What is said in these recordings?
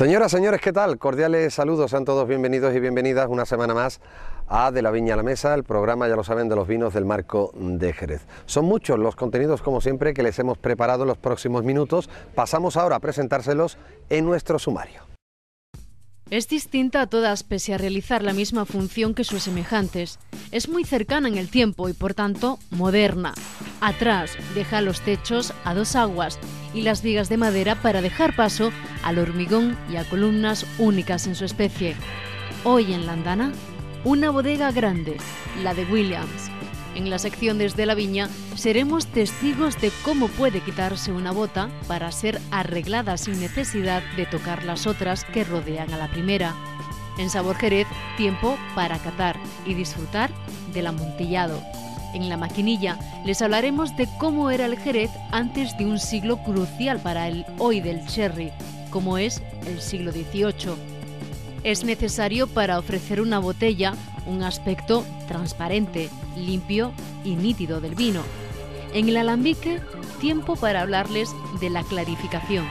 Señoras, señores, ¿qué tal? Cordiales saludos, sean todos bienvenidos y bienvenidas una semana más a De la Viña a la Mesa, el programa, ya lo saben, de los vinos del Marco de Jerez. Son muchos los contenidos, como siempre, que les hemos preparado en los próximos minutos. Pasamos ahora a presentárselos en nuestro sumario. Es distinta a todas pese a realizar la misma función que sus semejantes. Es muy cercana en el tiempo y, por tanto, moderna. Atrás deja los techos a dos aguas y las vigas de madera para dejar paso al hormigón y a columnas únicas en su especie. Hoy en la andana, una bodega grande, la de Williams. En la sección Desde la Viña seremos testigos de cómo puede quitarse una bota para ser arreglada sin necesidad de tocar las otras que rodean a la primera. En Sabor Jerez, tiempo para catar y disfrutar del amontillado. En La Maquinilla les hablaremos de cómo era el Jerez antes de un siglo crucial para el hoy del sherry, como es el siglo XVIII. Es necesario para ofrecer una botella un aspecto transparente, limpio y nítido del vino. En el alambique, tiempo para hablarles de la clarificación.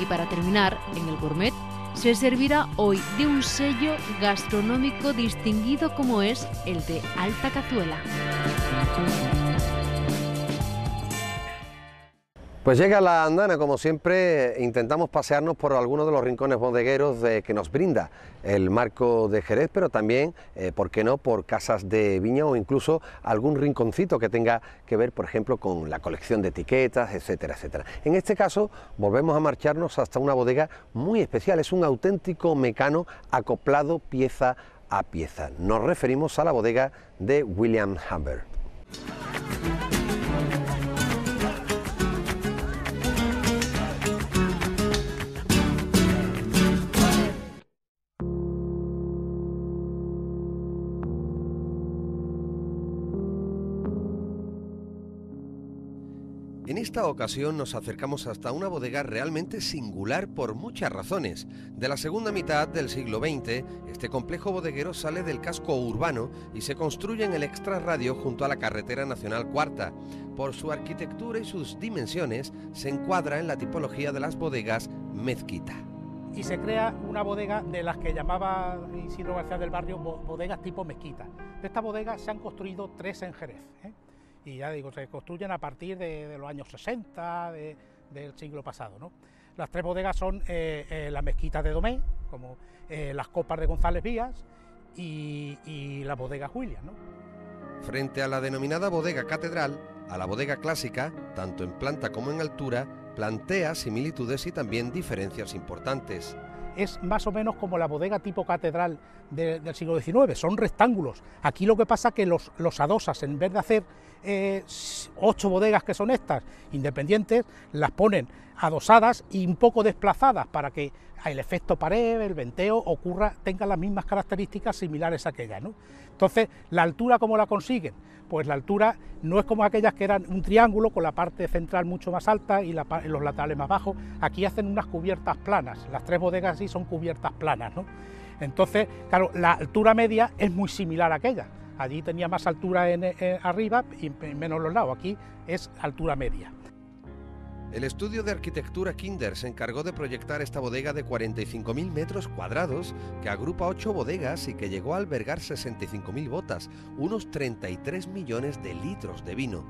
Y para terminar, en el gourmet, se servirá hoy de un sello gastronómico distinguido como es el de Alta Cazuela. Pues llega la andana, como siempre, intentamos pasearnos por algunos de los rincones bodegueros que nos brinda el Marco de Jerez, pero también, ¿por qué no?, por casas de viña o incluso algún rinconcito que tenga que ver, por ejemplo, con la colección de etiquetas, etcétera, etcétera. En este caso, volvemos a marcharnos hasta una bodega muy especial, es un auténtico mecano acoplado pieza a pieza. Nos referimos a la bodega de William Humber. En esta ocasión nos acercamos hasta una bodega realmente singular por muchas razones. De la segunda mitad del siglo XX, este complejo bodeguero sale del casco urbano y se construye en el extrarradio junto a la carretera nacional cuarta. Por su arquitectura y sus dimensiones, se encuadra en la tipología de las bodegas mezquita. Y se crea una bodega de las que llamaba Isidro García del Barrio bodegas tipo mezquita. De estas bodegas se han construido 3 en Jerez, y ya digo, se construyen a partir de los años 60 del siglo pasado, ¿no? Las 3 bodegas son la Mezquita de Domé, como las Copas de González Vías y la bodega Williams, ¿no? Frente a la denominada bodega catedral, a la bodega clásica, tanto en planta como en altura, plantea similitudes y también diferencias importantes. Es más o menos como la bodega tipo catedral del siglo XIX, son rectángulos. Aquí lo que pasa es que los adosas, en vez de hacer 8 bodegas que son estas, independientes, las ponen adosadas y un poco desplazadas para que el efecto pared, el venteo tenga las mismas características similares a aquellas, ¿no? Entonces, ¿la altura cómo la consiguen? Pues la altura no es como aquellas que eran un triángulo con la parte central mucho más alta y los laterales más bajos. Aquí hacen unas cubiertas planas, las 3 bodegas sí son cubiertas planas, ¿no? Entonces, claro, la altura media es muy similar a aquella. Allí tenía más altura arriba y menos los lados, aquí es altura media. El estudio de arquitectura Kinder se encargó de proyectar esta bodega de 45.000 metros cuadrados que agrupa 8 bodegas y que llegó a albergar 65.000 botas, unos 33 millones de litros de vino.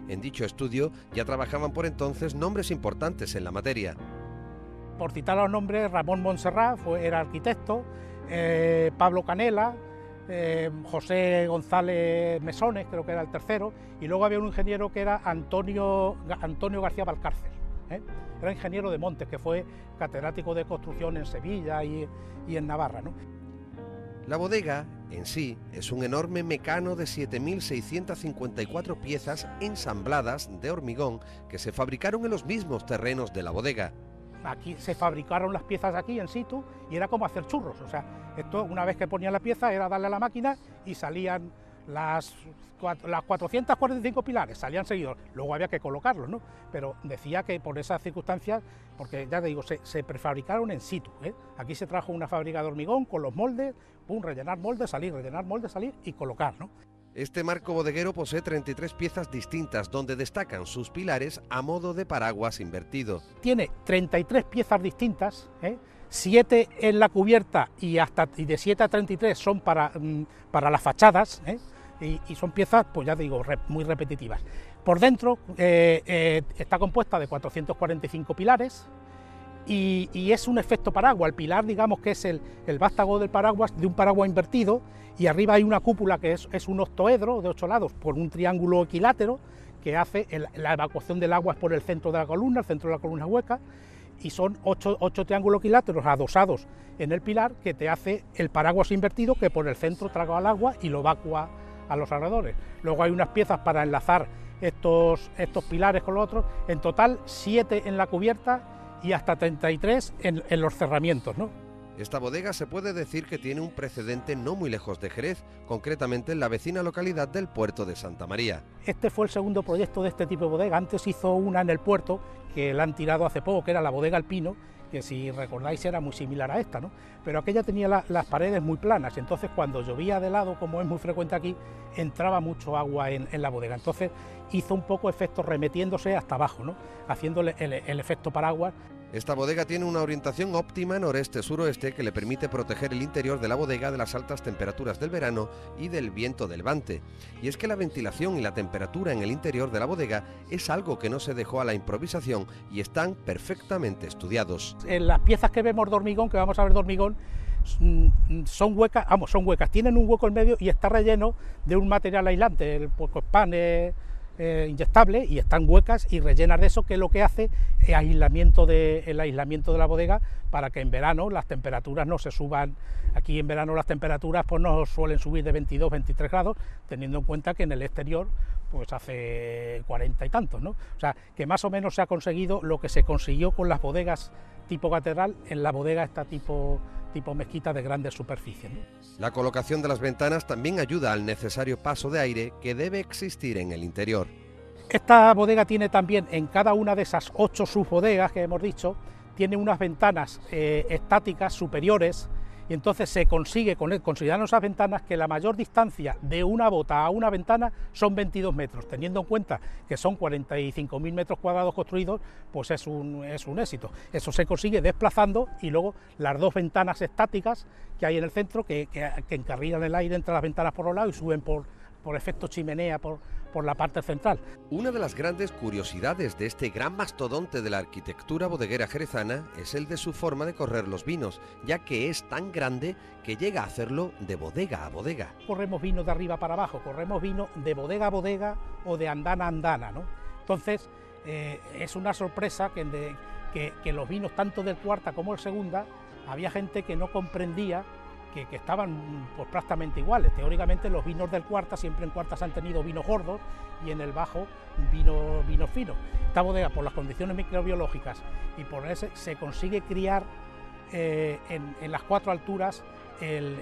En dicho estudio ya trabajaban por entonces nombres importantes en la materia. Por citar los nombres, Ramón Montserrat era arquitecto, Pablo Canela, José González Mesones, creo que era el tercero, y luego había un ingeniero que era Antonio García Valcárcel, era ingeniero de montes, que fue catedrático de construcción en Sevilla y en Navarra, ¿no? La bodega, en sí, es un enorme mecano de 7.654 piezas ensambladas de hormigón que se fabricaron en los mismos terrenos de la bodega. Aquí se fabricaron las piezas aquí en situ y era como hacer churros, o sea, esto una vez que ponían la pieza era darle a la máquina y salían las 445 pilares, salían seguidos, luego había que colocarlos, ¿no? Pero decía que por esas circunstancias, porque ya te digo, se prefabricaron en situ, Aquí se trajo una fábrica de hormigón con los moldes, rellenar moldes, salir y colocar, ¿no? Este marco bodeguero posee 33 piezas distintas, donde destacan sus pilares a modo de paraguas invertido. Tiene 33 piezas distintas, 7 en la cubierta y de 7 a 33 son para las fachadas, y son piezas, pues ya digo, muy repetitivas. Por dentro está compuesta de 445 pilares, y es un efecto paraguas. El pilar, digamos que es el vástago del paraguas, de un paraguas invertido, y arriba hay una cúpula que es un octoedro de 8 lados por un triángulo equilátero que hace la evacuación del agua por el centro de la columna, el centro de la columna hueca, y son 8 triángulos equiláteros adosados en el pilar que te hace el paraguas invertido, que por el centro traga el agua y lo evacúa a los alrededores. Luego hay unas piezas para enlazar estos pilares con los otros, en total 7 en la cubierta y hasta 33 en los cerramientos, ¿no? Esta bodega se puede decir que tiene un precedente no muy lejos de Jerez, concretamente en la vecina localidad del Puerto de Santa María. Este fue el segundo proyecto de este tipo de bodega. Antes hizo una en el puerto, que la han tirado hace poco, que era la bodega Alpino, que si recordáis era muy similar a esta, ¿no? Pero aquella tenía las paredes muy planas, entonces cuando llovía de lado, como es muy frecuente aquí, entraba mucho agua en la bodega. Entonces hizo un poco efecto remetiéndose hasta abajo, ¿no? Haciéndole el efecto paraguas. Esta bodega tiene una orientación óptima noreste-suroeste que le permite proteger el interior de la bodega de las altas temperaturas del verano y del viento del levante. Y es que la ventilación y la temperatura en el interior de la bodega es algo que no se dejó a la improvisación y están perfectamente estudiados. En las piezas que vemos de hormigón, que vamos a ver de hormigón, son huecas, tienen un hueco en medio y está relleno de un material aislante, el pan inyectable, y están huecas y rellenas de eso, que es lo que hace el aislamiento de la bodega, para que en verano las temperaturas no se suban. Aquí en verano las temperaturas pues no suelen subir de 22, 23 grados, teniendo en cuenta que en el exterior pues hace 40 y tantos, ¿no? O sea, que más o menos se ha conseguido lo que se consiguió con las bodegas tipo catedral en la bodega esta tipo mezquita de grandes superficies, ¿no? La colocación de las ventanas también ayuda al necesario paso de aire que debe existir en el interior. Esta bodega tiene también, en cada una de esas 8 subbodegas que hemos dicho, tiene unas ventanas estáticas superiores, y entonces se consigue, considerando esas ventanas, que la mayor distancia de una bota a una ventana son 22 metros, teniendo en cuenta que son 45.000 metros cuadrados construidos, pues es un éxito. Eso se consigue desplazando, y luego las 2 ventanas estáticas que hay en el centro, que encarrilan el aire entre las ventanas por los lados y suben por efecto chimenea por la parte central. Una de las grandes curiosidades de este gran mastodonte de la arquitectura bodeguera jerezana es el de su forma de correr los vinos, ya que es tan grande que llega a hacerlo de bodega a bodega. Corremos vino de arriba para abajo, corremos vino de bodega a bodega o de andana a andana, ¿no? Entonces es una sorpresa que los vinos tanto del cuarta como del segunda, había gente que no comprendía que estaban pues prácticamente iguales. Teóricamente los vinos del cuarta, siempre en cuartas han tenido vinos gordos, y en el bajo vinos finos. Esta bodega, por las condiciones microbiológicas y por eso, se consigue criar en las 4 alturas el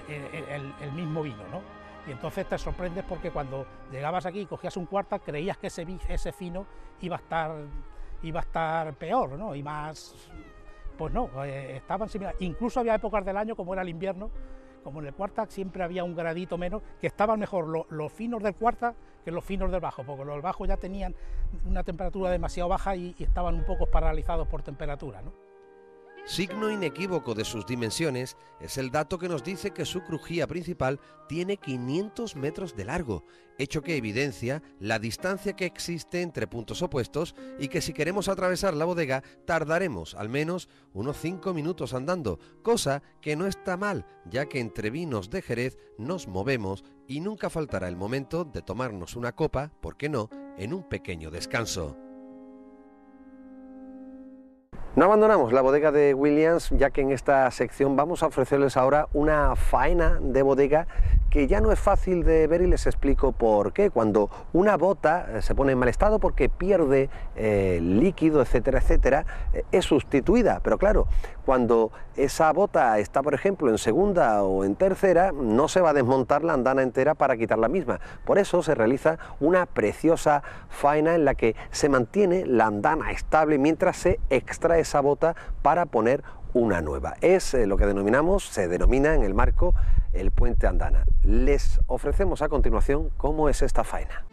mismo vino, ¿no? Y entonces te sorprendes porque cuando llegabas aquí y cogías un cuarta, creías que ese fino iba a estar peor, ¿no? Y más, pues no, estaban similares. Incluso había épocas del año, como era el invierno, como en el cuarta siempre había un gradito menos, que estaban mejor los finos del cuarta que los finos del bajo, porque los bajos ya tenían una temperatura demasiado baja y estaban un poco paralizados por temperatura, ¿no? Signo inequívoco de sus dimensiones es el dato que nos dice que su crujía principal tiene 500 metros de largo, hecho que evidencia la distancia que existe entre puntos opuestos, y que si queremos atravesar la bodega tardaremos al menos unos 5 minutos andando, cosa que no está mal, ya que entre vinos de Jerez nos movemos y nunca faltará el momento de tomarnos una copa, ¿por qué no?, en un pequeño descanso. No abandonamos la bodega de Williams, ya que en esta sección vamos a ofrecerles ahora una faena de bodega que ya no es fácil de ver, y les explico por qué. Cuando una bota se pone en mal estado porque pierde líquido, etcétera, etcétera, es sustituida. Pero claro, cuando esa bota está, por ejemplo, en segunda o en tercera, no se va a desmontar la andana entera para quitar la misma. Por eso se realiza una preciosa faena en la que se mantiene la andana estable mientras se extrae esa bota para poner una nueva. Es lo que se denomina en el marco el puente andana. Les ofrecemos a continuación cómo es esta faena.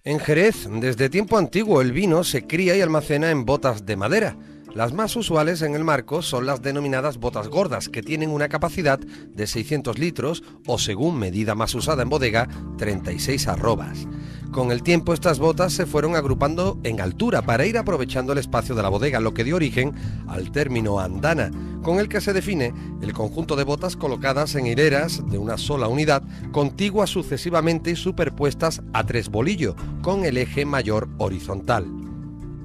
En Jerez, desde tiempo antiguo, el vino se cría y almacena en botas de madera. Las más usuales en el marco son las denominadas botas gordas, que tienen una capacidad de 600 litros o, según medida más usada en bodega, 36 arrobas. Con el tiempo estas botas se fueron agrupando en altura para ir aprovechando el espacio de la bodega, lo que dio origen al término andana, con el que se define el conjunto de botas colocadas en hileras de una sola unidad, contiguas sucesivamente y superpuestas a tres bolillo, con el eje mayor horizontal.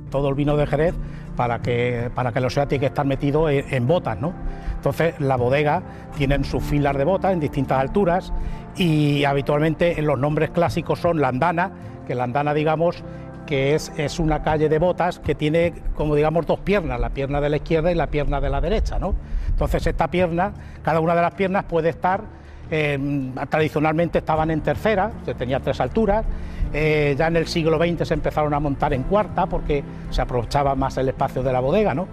Todo el vino de Jerez, para que lo sea, tiene que estar metido en botas, ¿no? Entonces la bodega tienen sus filas de botas en distintas alturas y habitualmente los nombres clásicos son la andana, que la andana, digamos, que es una calle de botas que tiene, como digamos, dos piernas, la pierna de la izquierda y la pierna de la derecha, ¿no? Entonces esta pierna, cada una de las piernas puede estar, tradicionalmente estaban en tercera, se tenía tres alturas. Ya en el siglo XX se empezaron a montar en cuarta porque se aprovechaba más el espacio de la bodega, ¿no?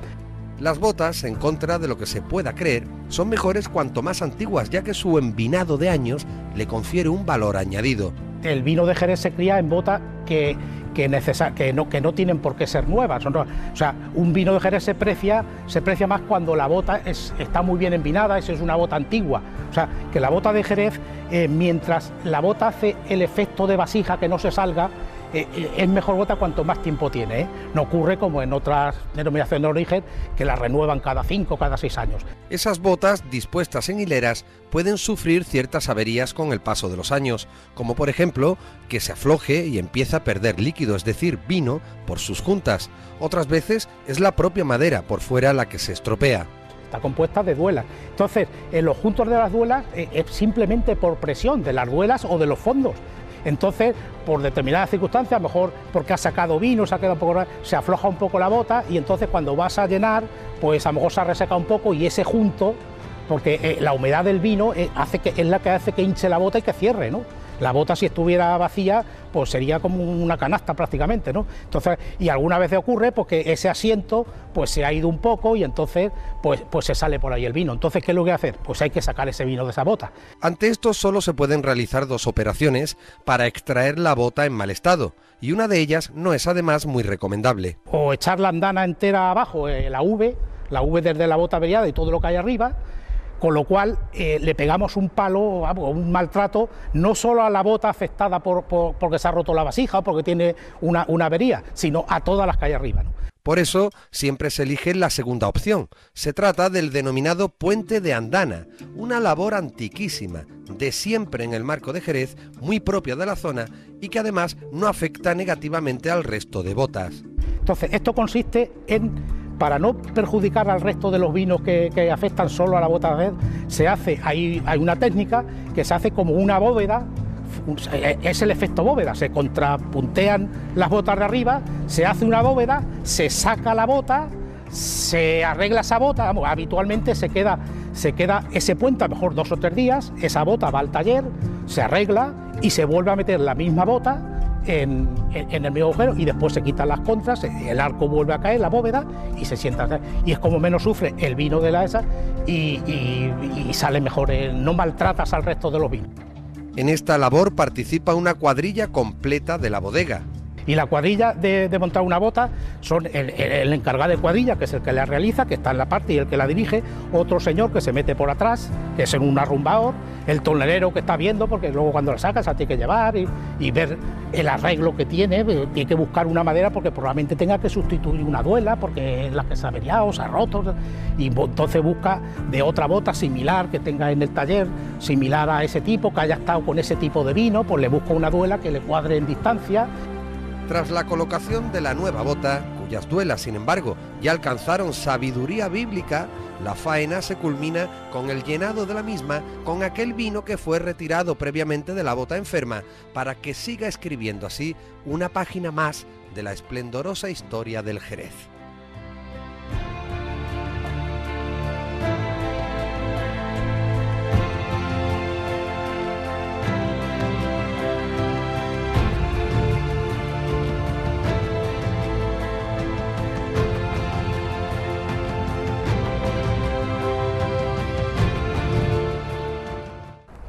Las botas, en contra de lo que se pueda creer, son mejores cuanto más antiguas, ya que su envinado de años le confiere un valor añadido. El vino de Jerez se cría en botas que no tienen por qué ser nuevas. O sea, un vino de Jerez se precia más cuando la bota está muy bien envinada, es una bota antigua. O sea, que la bota de Jerez, mientras la bota hace el efecto de vasija, que no se salga, es mejor bota cuanto más tiempo tiene, ¿eh? No ocurre como en otras denominaciones de origen, que la renuevan cada 5 o cada 6 años. Esas botas, dispuestas en hileras, pueden sufrir ciertas averías con el paso de los años, como por ejemplo que se afloje y empieza a perder líquido, es decir, vino, por sus juntas. Otras veces es la propia madera por fuera la que se estropea. Está compuesta de duelas. Entonces, en los juntos de las duelas es simplemente por presión de las duelas o de los fondos. Entonces, por determinadas circunstancias, a lo mejor porque ha sacado vino, se ha quedado un poco, se afloja un poco la bota y entonces cuando vas a llenar, pues a lo mejor se reseca un poco y ese junto, porque la humedad del vino es la que hace que hinche la bota y que cierre, ¿no? La bota, si estuviera vacía, pues sería como una canasta prácticamente, ¿no? Entonces, y algunas veces ocurre porque ese asiento pues se ha ido un poco y entonces pues se sale por ahí el vino. Entonces, ¿qué es lo que hay que hacer? Pues hay que sacar ese vino de esa bota. Ante esto solo se pueden realizar dos operaciones para extraer la bota en mal estado, y una de ellas no es además muy recomendable. O echar la andana entera abajo, la V desde la bota averiada y todo lo que hay arriba, con lo cual le pegamos un palo, un maltrato, no solo a la bota afectada porque se ha roto la vasija o porque tiene una avería, sino a todas las que hay arriba, ¿no? Por eso siempre se elige la segunda opción. Se trata del denominado puente de andana, una labor antiquísima, de siempre en el marco de Jerez, muy propia de la zona y que además no afecta negativamente al resto de botas. Entonces, esto consiste en, para no perjudicar al resto de los vinos que afectan solo a la bota de Jerez, hay una técnica que se hace como una bóveda. Es el efecto bóveda, se contrapuntean las botas de arriba, se hace una bóveda, se saca la bota, se arregla esa bota, habitualmente se queda ese puente a lo mejor 2 o 3 días, esa bota va al taller, se arregla y se vuelve a meter la misma bota en el mismo agujero y después se quitan las contras, el arco vuelve a caer, la bóveda, y se sienta. Y es como menos sufre el vino de la esa y sale mejor, no maltratas al resto de los vinos. En esta labor participa una cuadrilla completa de la bodega. Y la cuadrilla de montar una bota son el encargado de cuadrilla, que es el que la realiza, que está en la parte y el que la dirige, otro señor que se mete por atrás, que es en un arrumbador, el tonelero que está viendo, porque luego cuando la sacas la tiene que llevar y ver el arreglo que tiene que buscar una madera porque probablemente tenga que sustituir una duela, porque es la que se ha averiado, se ha roto, y entonces busca de otra bota similar que tenga en el taller, similar a ese tipo, que haya estado con ese tipo de vino, pues le busca una duela que le cuadre en distancia. Tras la colocación de la nueva bota, cuyas duelas, sin embargo, ya alcanzaron sabiduría bíblica, la faena se culmina con el llenado de la misma con aquel vino que fue retirado previamente de la bota enferma, para que siga escribiendo así una página más de la esplendorosa historia del Jerez.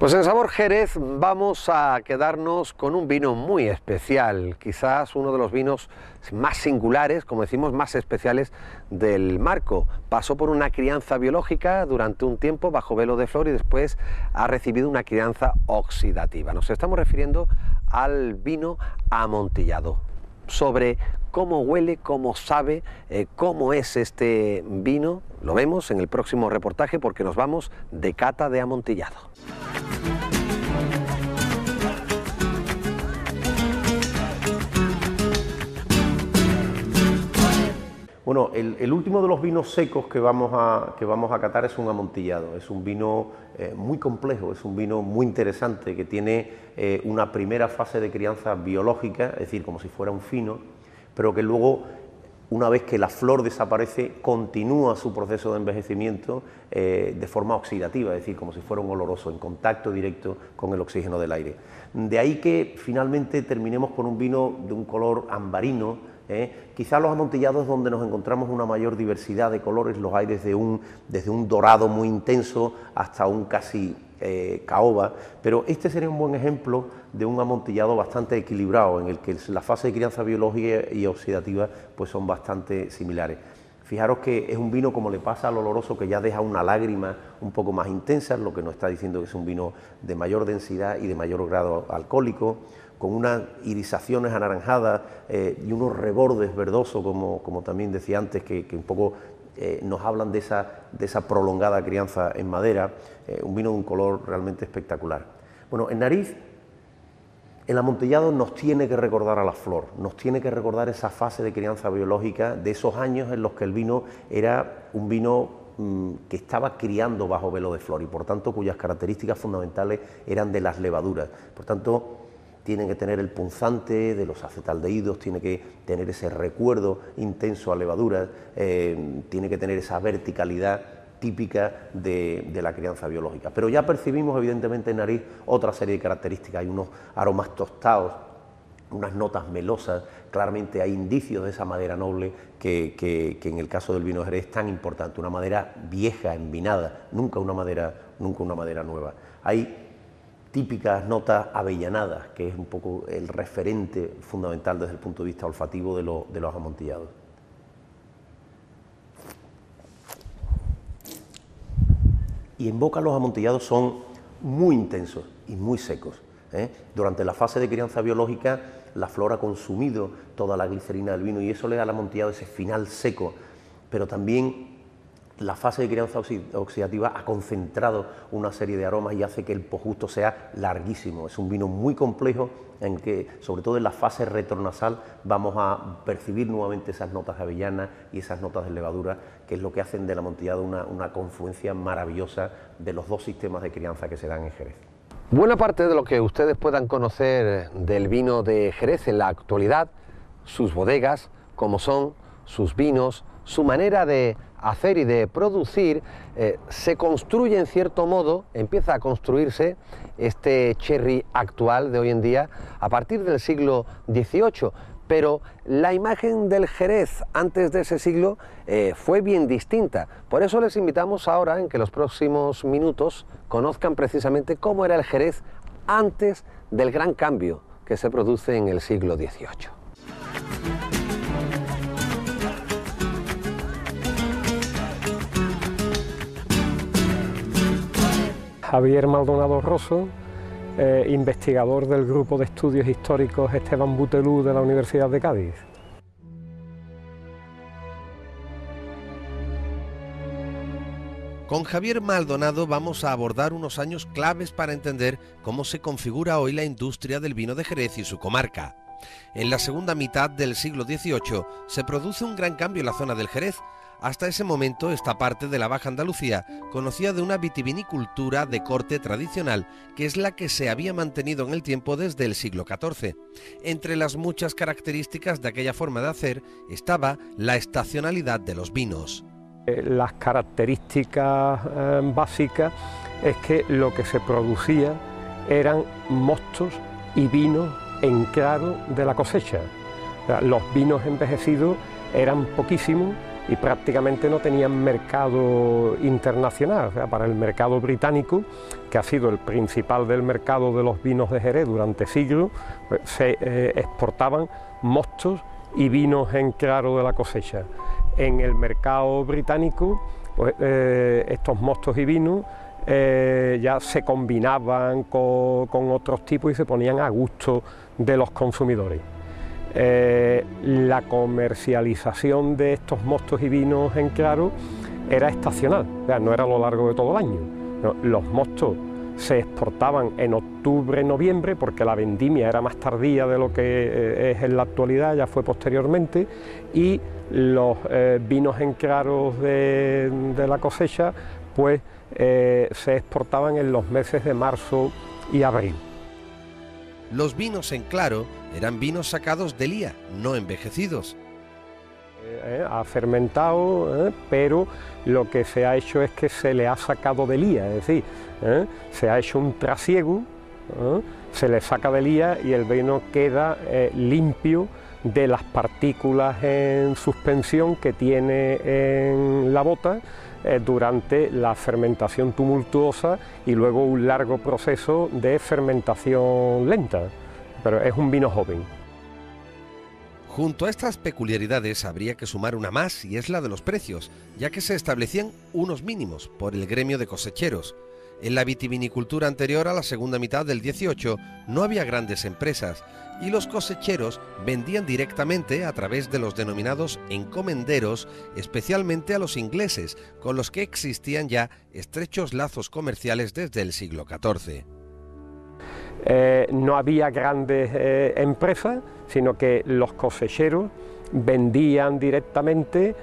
Pues en Sabor Jerez vamos a quedarnos con un vino muy especial, quizás uno de los vinos más singulares, como decimos, más especiales del marco. Pasó por una crianza biológica durante un tiempo bajo velo de flor y después ha recibido una crianza oxidativa. Nos estamos refiriendo al vino amontillado. Sobre cómo huele, cómo sabe, cómo es este vino, lo vemos en el próximo reportaje porque nos vamos de cata de amontillado. Bueno, el último de los vinos secos que vamos a catar es un amontillado. Es un vino muy complejo, es un vino muy interesante que tiene una primera fase de crianza biológica, es decir, como si fuera un fino, pero que luego, una vez que la flor desaparece, continúa su proceso de envejecimiento de forma oxidativa, es decir, como si fuera un oloroso, en contacto directo con el oxígeno del aire. De ahí que finalmente terminemos con un vino de un color ambarino. Quizás los amontillados es donde nos encontramos una mayor diversidad de colores, los hay desde un dorado muy intenso hasta un casi caoba, pero este sería un buen ejemplo de un amontillado bastante equilibrado, en el que la fase de crianza biológica y oxidativa pues son bastante similares. Fijaros que es un vino, como le pasa al oloroso, que ya deja una lágrima un poco más intensa, lo que nos está diciendo que es un vino de mayor densidad y de mayor grado alcohólico, con unas irisaciones anaranjadas y unos rebordes verdosos, como también decía antes, que un poco nos hablan de esa prolongada crianza en madera, un vino de un color realmente espectacular. Bueno, en nariz, el amontillado nos tiene que recordar a la flor, nos tiene que recordar esa fase de crianza biológica de esos años en los que el vino era un vino que estaba criando bajo velo de flor y por tanto cuyas características fundamentales eran de las levaduras. Por tanto, tiene que tener el punzante de los acetaldehídos, tiene que tener ese recuerdo intenso a levaduras, tiene que tener esa verticalidad típica de la crianza biológica. Pero ya percibimos evidentemente en nariz otra serie de características, hay unos aromas tostados, unas notas melosas, claramente hay indicios de esa madera noble que en el caso del vino de Jerez es tan importante, una madera vieja, envinada, nunca una madera nueva. Hay típicas notas avellanadas, que es un poco el referente fundamental desde el punto de vista olfativo de los amontillados. Y en boca los amontillados son muy intensos y muy secos. Durante la fase de crianza biológica la flor ha consumido toda la glicerina del vino y eso le da al amontillado ese final seco, pero también la fase de crianza oxidativa ha concentrado una serie de aromas y hace que el posgusto sea larguísimo. Es un vino muy complejo en que, sobre todo en la fase retronasal, vamos a percibir nuevamente esas notas de avellana y esas notas de levadura, que es lo que hacen del amontillado una confluencia maravillosa de los dos sistemas de crianza que se dan en Jerez. Buena parte de lo que ustedes puedan conocer del vino de Jerez en la actualidad, sus bodegas, cómo son, sus vinos, su manera de hacer y de producir, se construye en cierto modo, empieza a construirse este sherry actual de hoy en día a partir del siglo XVIII, pero la imagen del Jerez antes de ese siglo fue bien distinta. Por eso les invitamos ahora en que los próximos minutos conozcan precisamente cómo era el Jerez antes del gran cambio que se produce en el siglo XVIII. Javier Maldonado Rosso, investigador del Grupo de Estudios Históricos Esteban Butelú de la Universidad de Cádiz. Con Javier Maldonado vamos a abordar unos años claves para entender cómo se configura hoy la industria del vino de Jerez y su comarca. En la segunda mitad del siglo XVIII se produce un gran cambio en la zona del Jerez. Hasta ese momento esta parte de la Baja Andalucía conocía de una vitivinicultura de corte tradicional, que es la que se había mantenido en el tiempo desde el siglo XIV. Entre las muchas características de aquella forma de hacer estaba la estacionalidad de los vinos. Las características básicas es que lo que se producía eran mostos y vinos en claro de la cosecha. O sea, los vinos envejecidos eran poquísimos y prácticamente no tenían mercado internacional. O sea, para el mercado británico, que ha sido el principal del mercado de los vinos de Jerez durante siglos, pues, se exportaban mostos y vinos en claro de la cosecha. En el mercado británico, pues, estos mostos y vinos ya se combinaban con otros tipos y se ponían a gusto de los consumidores. La comercialización de estos mostos y vinos en claro era estacional, o sea, no era a lo largo de todo el año. No, los mostos se exportaban en octubre, noviembre, porque la vendimia era más tardía de lo que es en la actualidad, ya fue posteriormente, y los vinos en claros de la cosecha pues se exportaban en los meses de marzo y abril. Los vinos en claro eran vinos sacados de lía, no envejecidos. Ha fermentado, pero lo que se ha hecho es que se le ha sacado de lía, es decir, se ha hecho un trasiego, se le saca de lía y el vino queda limpio de las partículas en suspensión que tiene en la bota durante la fermentación tumultuosa y luego un largo proceso de fermentación lenta, pero es un vino joven. Junto a estas peculiaridades habría que sumar una más, y es la de los precios, ya que se establecían unos mínimos por el gremio de cosecheros. En la vitivinicultura anterior a la segunda mitad del 18 no había grandes empresas y los cosecheros vendían directamente a través de los denominados encomenderos, especialmente a los ingleses, con los que existían ya estrechos lazos comerciales desde el siglo XIV. No había grandes empresas, sino que los cosecheros vendían directamente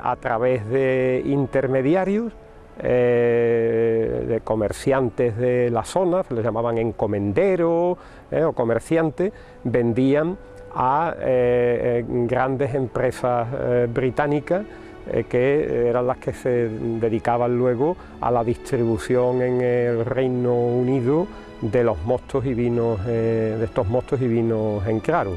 a través de intermediarios, de comerciantes de la zona, se les llamaban encomenderos o comerciantes, vendían a grandes empresas británicas que eran las que se dedicaban luego a la distribución en el Reino Unido de los mostos y vinos, de estos mostos y vinos en claro.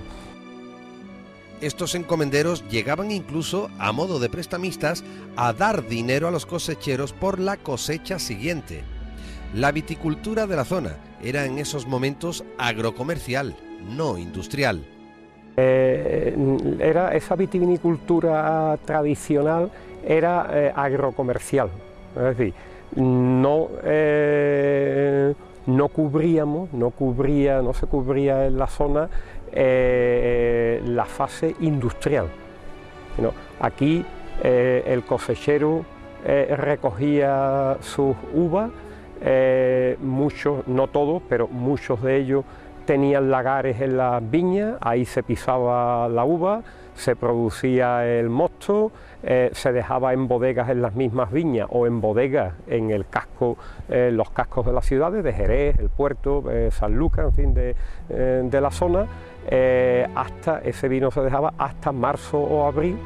Estos encomenderos llegaban incluso, a modo de prestamistas, a dar dinero a los cosecheros por la cosecha siguiente. La viticultura de la zona era en esos momentos agrocomercial, no industrial. Era esa vitivinicultura tradicional, era agrocomercial, es decir, no se cubría en la zona la fase industrial. ¿No? Aquí el cosechero recogía sus uvas, muchos, no todos, pero muchos de ellos tenían lagares en las viñas, ahí se pisaba la uva, se producía el mosto, se dejaba en bodegas en las mismas viñas o en bodegas en el casco, los cascos de las ciudades, de Jerez, el Puerto, Sanlúcar, en fin, de la zona, hasta ese vino se dejaba hasta marzo o abril,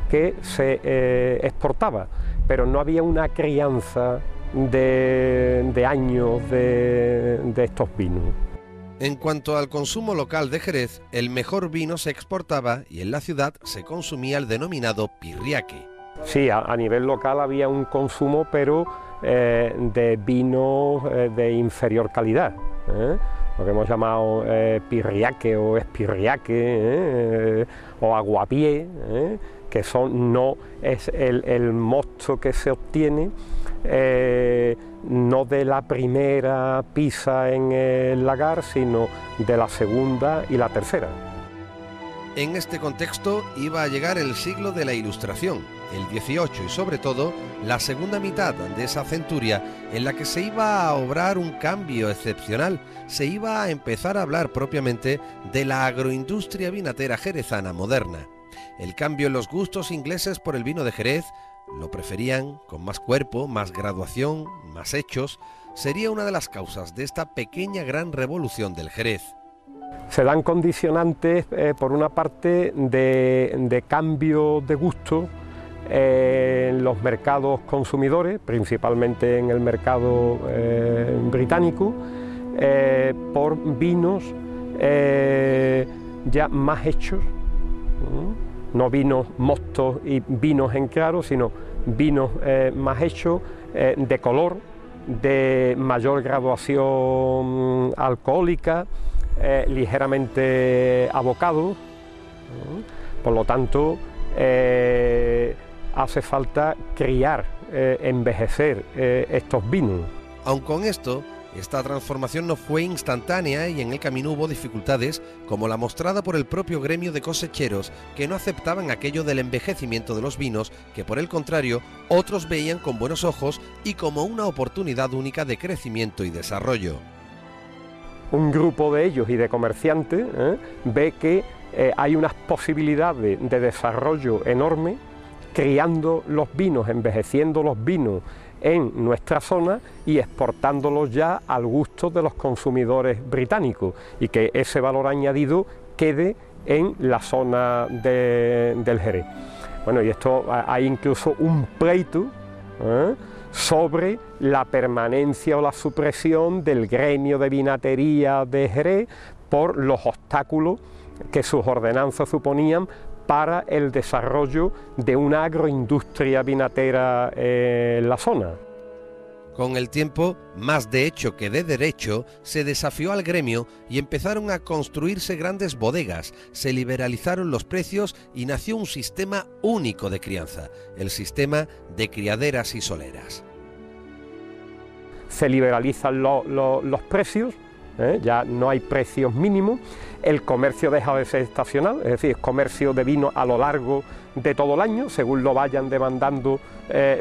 que se exportaba, pero no había una crianza de años de estos vinos. En cuanto al consumo local de Jerez, el mejor vino se exportaba y en la ciudad se consumía el denominado pirriaque. Sí, a nivel local había un consumo, pero de vinos de inferior calidad, lo que hemos llamado pirriaque o espirriaque o aguapié, que no es el mosto que se obtiene, no de la primera pisa en el lagar, sino de la segunda y la tercera. En este contexto iba a llegar el siglo de la Ilustración, el 18 y sobre todo la segunda mitad de esa centuria en la que se iba a obrar un cambio excepcional, se iba a empezar a hablar propiamente de la agroindustria vinatera jerezana moderna. El cambio en los gustos ingleses por el vino de Jerez, lo preferían con más cuerpo, más graduación, más hechos, sería una de las causas de esta pequeña gran revolución del Jerez. Se dan condicionantes, por una parte, de cambio de gusto en los mercados consumidores, principalmente en el mercado británico, por vinos ya más hechos, no vinos mostos y vinos en claro, sino vinos más hechos, de color, de mayor graduación alcohólica, ligeramente abocados. Por lo tanto, hace falta criar, envejecer estos vinos. Aun con esto, esta transformación no fue instantánea y en el camino hubo dificultades, como la mostrada por el propio gremio de cosecheros, que no aceptaban aquello del envejecimiento de los vinos, que por el contrario, otros veían con buenos ojos y como una oportunidad única de crecimiento y desarrollo. Un grupo de ellos y de comerciantes ve que hay unas posibilidades de desarrollo enorme, criando los vinos, envejeciendo los vinos en nuestra zona y exportándolos ya al gusto de los consumidores británicos, y que ese valor añadido quede en la zona del Jerez. Bueno, y esto hay incluso un pleito sobre la permanencia o la supresión del gremio de vinatería de Jerez por los obstáculos que sus ordenanzas suponían para el desarrollo de una agroindustria vinatera en la zona. Con el tiempo, más de hecho que de derecho, se desafió al gremio y empezaron a construirse grandes bodegas, se liberalizaron los precios y nació un sistema único de crianza, el sistema de criaderas y soleras. Se liberalizan los precios, ya no hay precios mínimos, el comercio deja de ser estacional, es decir, es comercio de vino a lo largo de todo el año, según lo vayan demandando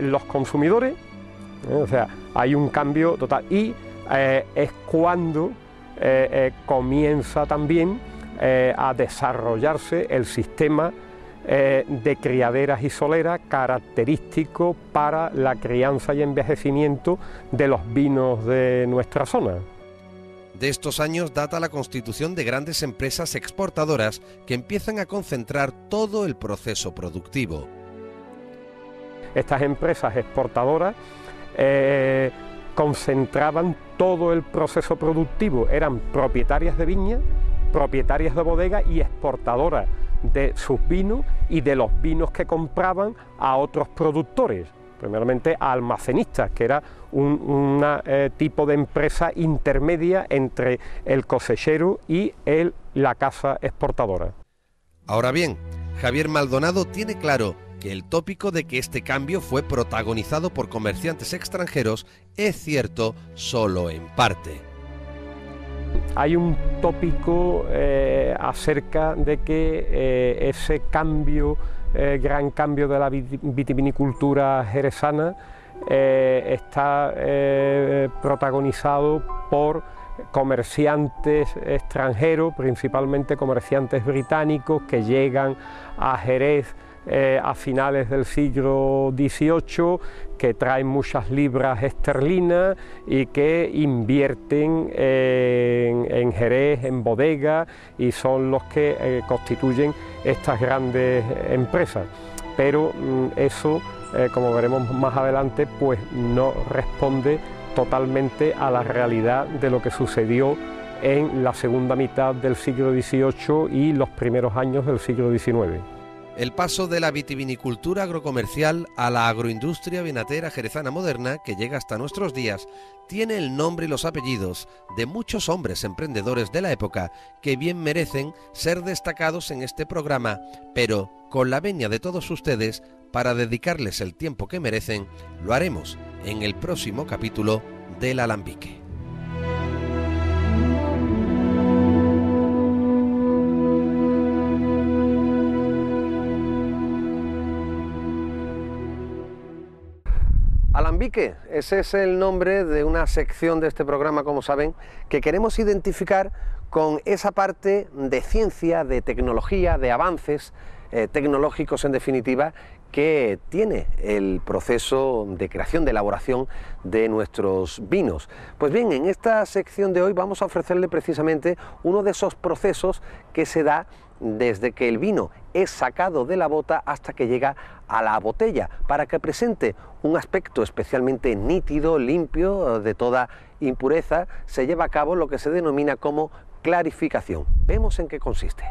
los consumidores, o sea, hay un cambio total, y es cuando comienza también a desarrollarse el sistema de criaderas y soleras característico para la crianza y envejecimiento de los vinos de nuestra zona. De estos años data la constitución de grandes empresas exportadoras que empiezan a concentrar todo el proceso productivo. Estas empresas exportadoras concentraban todo el proceso productivo, eran propietarias de viñas, propietarias de bodegas y exportadoras de sus vinos y de los vinos que compraban a otros productores, primeramente a almacenistas, que era un tipo de empresa intermedia entre el cosechero y la casa exportadora. Ahora bien, Javier Maldonado tiene claro que el tópico de que este cambio fue protagonizado por comerciantes extranjeros es cierto solo en parte. Hay un tópico acerca de que ese cambio, gran cambio de la vitivinicultura jerezana está protagonizado por comerciantes extranjeros, principalmente comerciantes británicos que llegan a Jerez a finales del siglo XVIII, que traen muchas libras esterlinas y que invierten en Jerez, en bodegas, y son los que constituyen estas grandes empresas. Pero eso, como veremos más adelante, pues no responde totalmente a la realidad de lo que sucedió en la segunda mitad del siglo XVIII y los primeros años del siglo XIX. El paso de la vitivinicultura agrocomercial a la agroindustria vinatera jerezana moderna, que llega hasta nuestros días, tiene el nombre y los apellidos de muchos hombres emprendedores de la época que bien merecen ser destacados en este programa, pero con la venia de todos ustedes, para dedicarles el tiempo que merecen, lo haremos en el próximo capítulo del Alambique. Alambique, ese es el nombre de una sección de este programa, como saben, que queremos identificar con esa parte de ciencia, de tecnología, de avances tecnológicos en definitiva, que tiene el proceso de creación, de elaboración de nuestros vinos. Pues bien, en esta sección de hoy vamos a ofrecerle precisamente uno de esos procesos que se da desde que el vino es sacado de la bota hasta que llega a la botella, para que presente un aspecto especialmente nítido, limpio, de toda impureza. Se lleva a cabo lo que se denomina como clarificación. Vemos en qué consiste.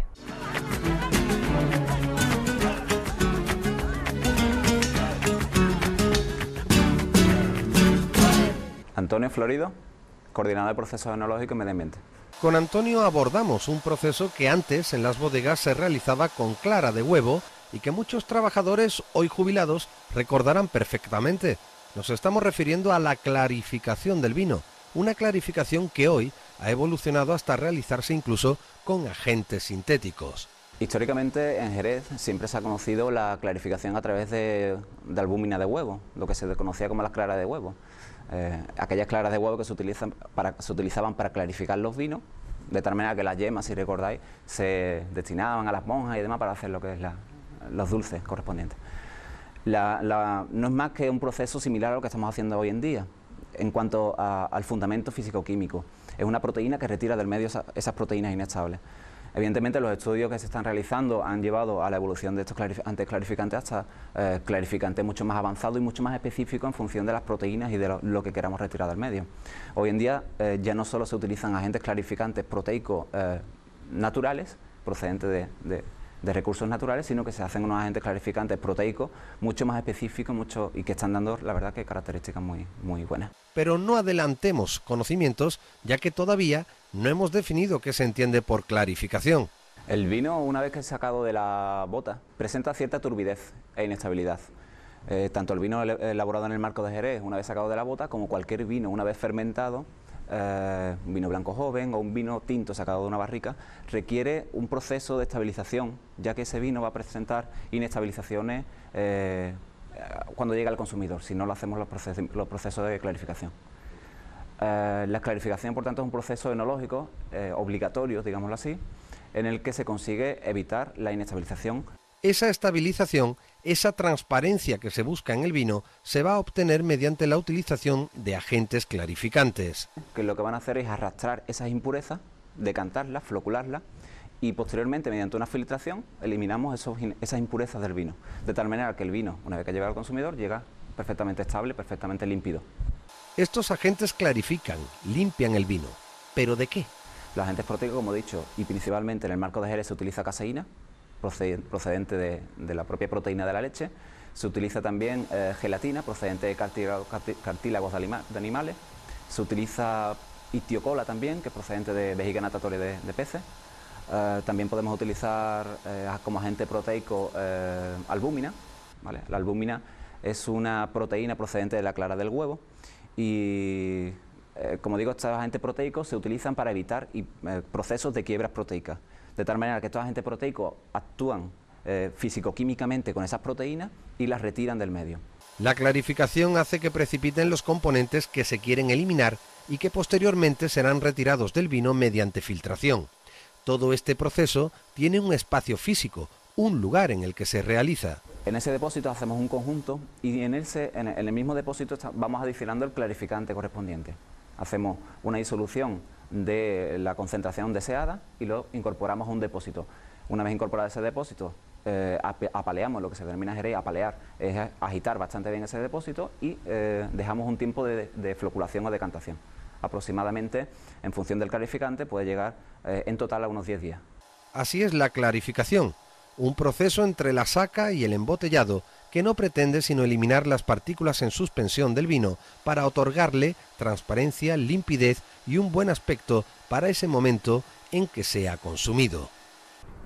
Antonio Florido, coordinador de procesos enológicos y medio ambiente. Con Antonio abordamos un proceso que antes en las bodegas se realizaba con clara de huevo y que muchos trabajadores hoy jubilados recordarán perfectamente. Nos estamos refiriendo a la clarificación del vino, una clarificación que hoy ha evolucionado hasta realizarse incluso con agentes sintéticos. Históricamente en Jerez siempre se ha conocido la clarificación a través de albúmina de huevo, lo que se conocía como las claras de huevo. Aquellas claras de huevo que se utilizaban para clarificar los vinos, de tal manera que las yemas, si recordáis, se destinaban a las monjas y demás para hacer lo que es los dulces correspondientes. No es más que un proceso similar a lo que estamos haciendo hoy en día, en cuanto al fundamento físico-químico. Es una proteína que retira del medio esas proteínas inestables. Evidentemente los estudios que se están realizando han llevado a la evolución de estos anticlarificantes hasta clarificantes mucho más avanzados y mucho más específicos en función de las proteínas y de lo que queramos retirar del medio. Hoy en día ya no solo se utilizan agentes clarificantes proteicos naturales, procedentes de recursos naturales, sino que se hacen unos agentes clarificantes proteicos mucho más específicos y que están dando, la verdad, que características muy buenas. Pero no adelantemos conocimientos, ya que todavía no hemos definido qué se entiende por clarificación. El vino, una vez que es sacado de la bota, presenta cierta turbidez e inestabilidad. Tanto el vino elaborado en el marco de Jerez, una vez sacado de la bota, como cualquier vino, una vez fermentado, un vino blanco joven o un vino tinto sacado de una barrica, requiere un proceso de estabilización, ya que ese vino va a presentar inestabilizaciones cuando llega al consumidor, si no lo hacemos los procesos de clarificación. La clarificación, por tanto, es un proceso enológico obligatorio, digámoslo así, en el que se consigue evitar la inestabilización. Esa estabilización, esa transparencia que se busca en el vino, se va a obtener mediante la utilización de agentes clarificantes. Que lo que van a hacer es arrastrar esas impurezas, decantarlas, flocularlas, y posteriormente, mediante una filtración, eliminamos esas impurezas del vino, de tal manera que el vino, una vez que llega al consumidor, llega perfectamente estable, perfectamente límpido. Estos agentes clarifican, limpian el vino. ¿Pero de qué? Los agentes proteicos, como he dicho, y principalmente en el marco de Jerez se utiliza caseína, procedente de la propia proteína de la leche. Se utiliza también gelatina, procedente de cartílagos de animales. Se utiliza ictiocola también, que es procedente de vejiga natatoria de peces. También podemos utilizar como agente proteico albúmina, ¿vale? La albúmina es una proteína procedente de la clara del huevo y, como digo, estos agentes proteicos se utilizan para evitar procesos de quiebras proteicas, de tal manera que estos agentes proteicos actúan físico-químicamente con esas proteínas y las retiran del medio. La clarificación hace que precipiten los componentes que se quieren eliminar y que posteriormente serán retirados del vino mediante filtración. Todo este proceso tiene un espacio físico, un lugar en el que se realiza. En ese depósito hacemos un conjunto y en el mismo depósito vamos adicionando el clarificante correspondiente. Hacemos una disolución de la concentración deseada y lo incorporamos a un depósito. Una vez incorporado ese depósito, apaleamos, lo que se denomina Jerez, apalear, es agitar bastante bien ese depósito y dejamos un tiempo de floculación o decantación. Aproximadamente, en función del clarificante, puede llegar en total a unos 10 días. Así es la clarificación, un proceso entre la saca y el embotellado que no pretende sino eliminar las partículas en suspensión del vino para otorgarle transparencia, limpidez y un buen aspecto para ese momento en que sea consumido.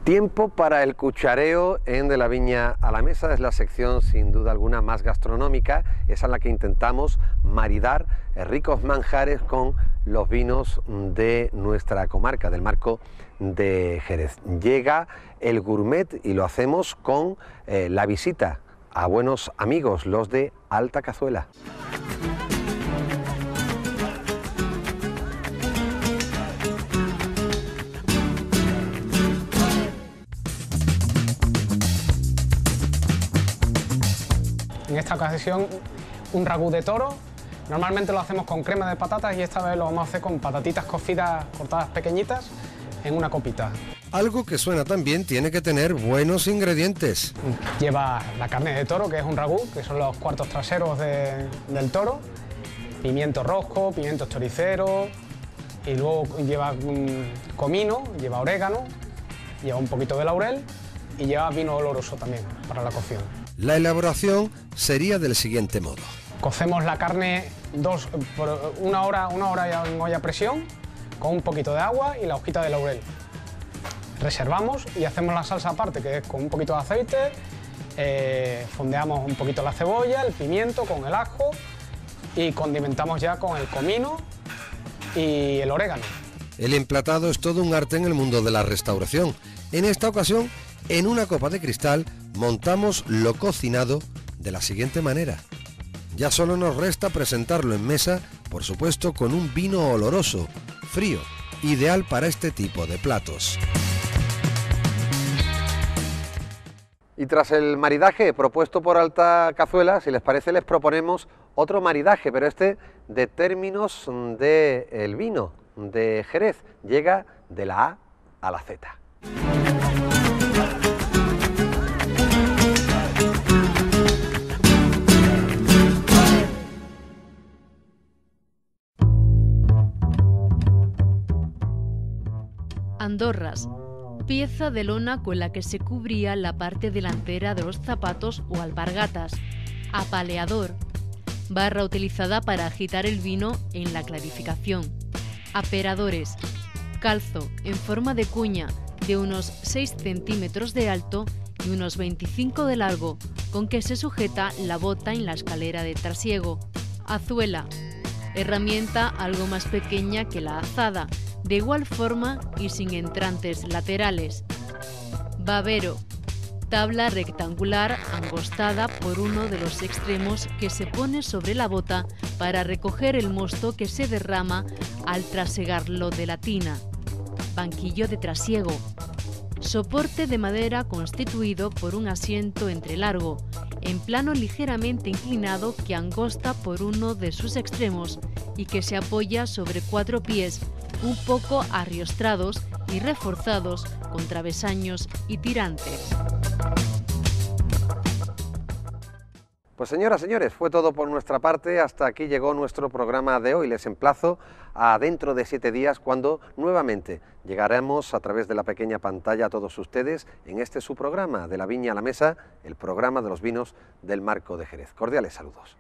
Tiempo para el cuchareo en De la Viña a la Mesa. Es la sección sin duda alguna más gastronómica, es en la que intentamos maridar ricos manjares con los vinos de nuestra comarca, del marco de Jerez. Llega el gourmet y lo hacemos con la visita a buenos amigos, los de Alta Cazuela. En esta ocasión un ragú de toro. Normalmente lo hacemos con crema de patatas y esta vez lo vamos a hacer con patatitas cocidas cortadas pequeñitas en una copita. Algo que suena tan bien tiene que tener buenos ingredientes. Lleva la carne de toro, que es un ragú, que son los cuartos traseros del toro, pimiento rojo, pimientos choriceros, y luego lleva comino, lleva orégano, lleva un poquito de laurel y lleva vino oloroso también para la cocción. La elaboración sería del siguiente modo. Cocemos la carne por una hora en olla a presión con un poquito de agua y la hojita de laurel. Reservamos y hacemos la salsa aparte, que es con un poquito de aceite, fondeamos un poquito la cebolla, el pimiento con el ajo y condimentamos ya con el comino y el orégano. El emplatado es todo un arte en el mundo de la restauración. En esta ocasión, en una copa de cristal, montamos lo cocinado de la siguiente manera. Ya solo nos resta presentarlo en mesa, por supuesto con un vino oloroso, frío, ideal para este tipo de platos. Y tras el maridaje propuesto por Alta Cazuela, si les parece, les proponemos otro maridaje, pero este de términos del vino de Jerez. Llega de la A a la Z. Andorras, pieza de lona con la que se cubría la parte delantera de los zapatos o alpargatas. Apaleador, barra utilizada para agitar el vino en la clarificación. Aperadores, calzo en forma de cuña de unos 6 centímetros de alto y unos 25 de largo, con que se sujeta la bota en la escalera de trasiego. Azuela, herramienta algo más pequeña que la azada, de igual forma y sin entrantes laterales. Babero, tabla rectangular angostada por uno de los extremos que se pone sobre la bota para recoger el mosto que se derrama al trasegarlo de la tina. Banquillo de trasiego, soporte de madera constituido por un asiento entrelargo, en plano ligeramente inclinado que angosta por uno de sus extremos y que se apoya sobre 4 pies, un poco arriostrados y reforzados con travesaños y tirantes. Pues señoras, señores, fue todo por nuestra parte. Hasta aquí llegó nuestro programa de hoy. Les emplazo a dentro de 7 días, cuando nuevamente llegaremos a través de la pequeña pantalla a todos ustedes en este su programa, De la Viña a la Mesa, el programa de los vinos del Marco de Jerez. Cordiales saludos.